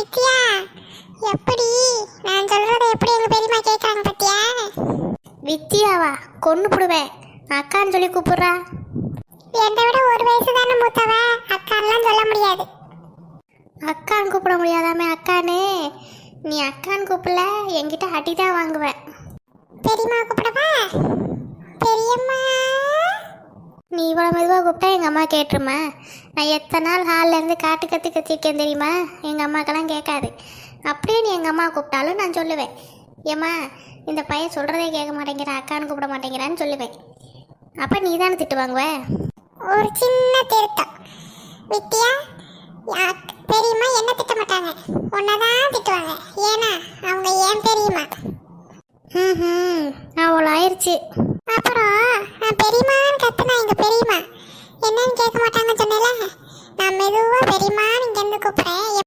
வித்யா, எப்படி நான் சொல்றதை எப்படி எங்க பெரியம்மா கேட்கறாங்க பத்தியா? வித்தியாவா? கொன்னு புடுவேன். அக்கான்னு சொல்லி கூப்பிடுறா. என்னை விட ஒரு வயசு தானே மூத்தவ, அக்கான்லாம் சொல்ல முடியாது. அக்கான்னு கூப்பிட முடியாதாமே அக்கானே. நீ அக்கான்னு கூப்பிடல என்கிட்ட அடிதான் வாங்குவேன். பெரியம்மா கூப்பிடவா? பெரியம்மா. நீ இவ்வளோ மெதுவாக கூப்பிட்டா எங்கள் அம்மா கேட்டுருமா? நான் எத்தனை நாள் ஹாலில் இருந்து காட்டு கத்தி கத்திருக்கேன் தெரியுமா? எங்கள் அம்மாக்கெல்லாம் கேட்காது. அப்படியே நீ எங்கள் அம்மா கூப்பிட்டாலும் நான் சொல்லுவேன், ஏம்மா இந்த பையன் சொல்கிறதே கேட்க மாட்டேங்கிறான், அக்கான்னு கூப்பிட மாட்டேங்கிறான்னு சொல்லுவேன். அப்போ நீ தானே திட்டு வாங்குவ. ஒரு சின்ன திருத்தம் வித்யா, பெரியம்மா என்ன திட்ட மாட்டாங்க, உன்னதான் திட்டுவாங்க. ஏன்னா அவங்க ஏன் பெரியம்மா. அவ்வளோ ஆயிடுச்சு. அப்புறம் நான் பெரியம்மான்னு கத்துனா எங்க பெரியம்மா என்னன்னு கேட்க மாட்டாங்கன்னு சொன்னேல, நான் மெதுவா பெரியம்மான்னு இங்க இருந்து கூப்பிடுறேன்.